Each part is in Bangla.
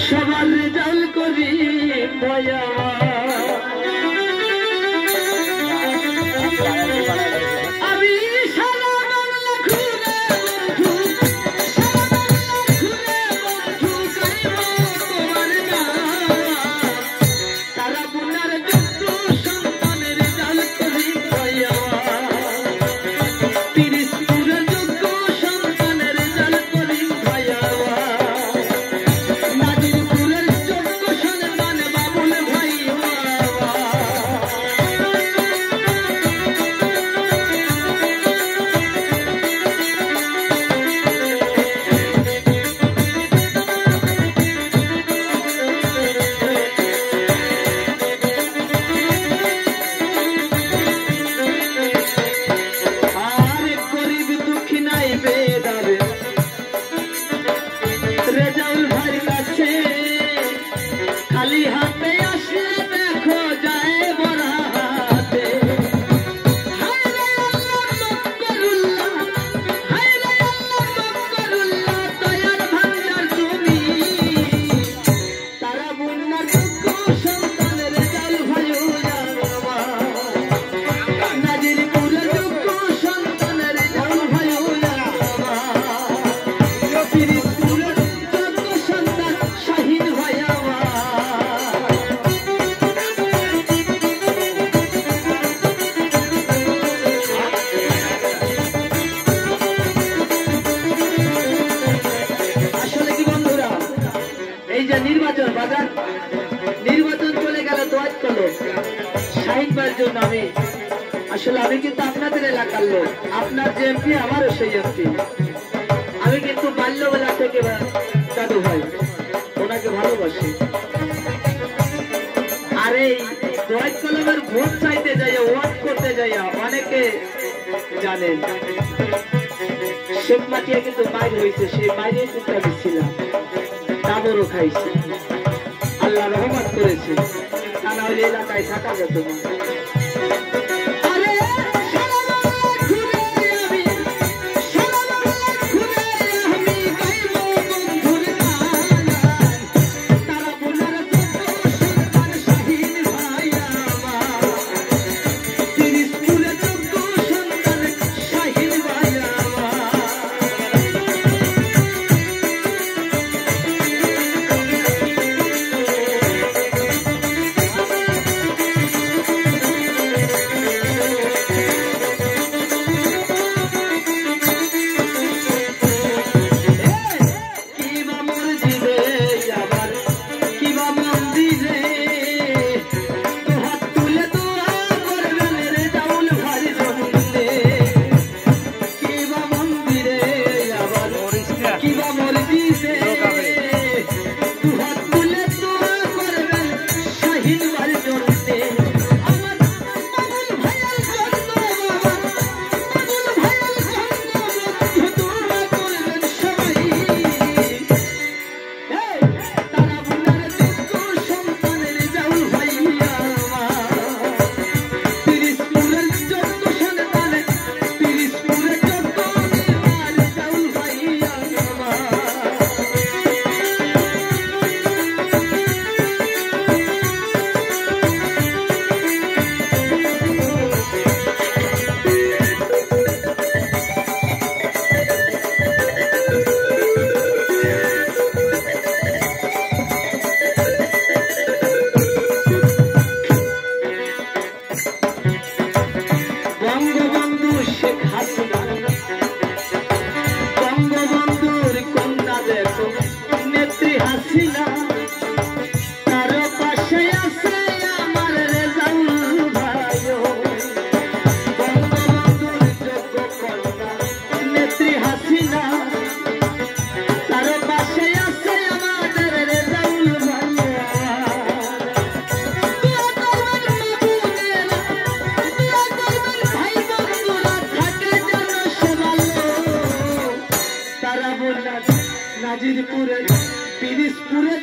সবার জাল করি ভয়া নির্বাচন চলে গেল দোয়াত করলো শাহিন ভাইয়ের জন্য আসলে আমি কিন্তু আপনাদের এলাকার লোক আপনার যে এমপি আমারও সেই এমপি আমি কিন্তু বাল্যবেলা থেকে দাদু ভাই ওনাকে ভালোবাসি আর এই দোয়াত কলমের ভোট চাইতে যাইয়া ওয়াট করতে যাইয়া অনেকে জানেন শেখ মাটিয়া কিন্তু বাইরে হয়েছে সেই বাইরে কিন্তু আমি ছিলাম দাবরও খাইছি আল্লাহ রহমত করেছে তা না হলে এলাকায় থাকা যেত না নাজিরপুরে পিরিজপুরে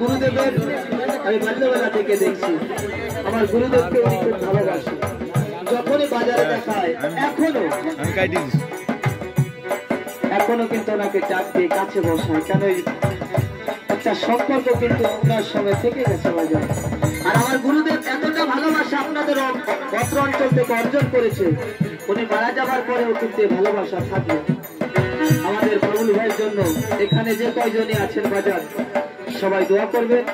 গুরুদেবের আমি বাল্যবেলা থেকে দেখছি, আমার গুরুদেবকে উনি খুব ভালোবাসে। যখনই বাজারে দেখায় এখনো কিন্তু ওনাকে ডাক দিয়ে কাছে বসায়, কেন একটা সম্পর্ক কিন্তু ওনার সঙ্গে থেকে গেছে বাজার। আর আমার গুরুদেব এতটা ভালোবাসা আপনাদের অত্র অঞ্চল থেকে অর্জন করেছে, উনি মারা যাবার পরেও কিন্তু ভালোবাসা থাকবে। আমাদের বাবুল ভাইয়ের জন্য এখানে যে কয়জনই আছেন বাজার, সবাই দোয়া করবেন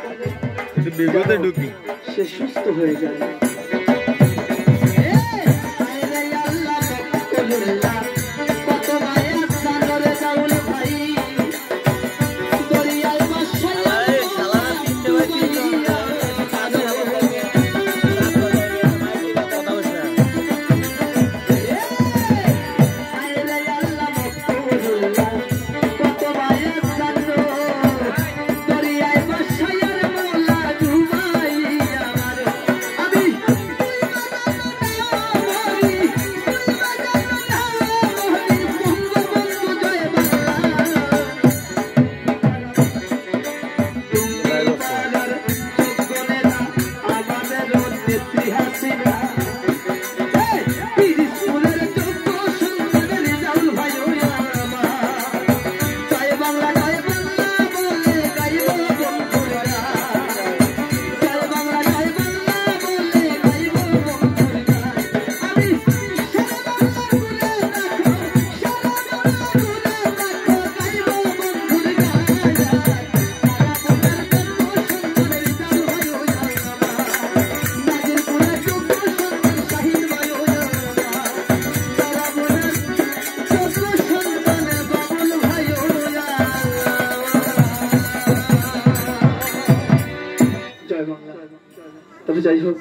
সে সুস্থ হয়ে যায়। তবে যাই হোক।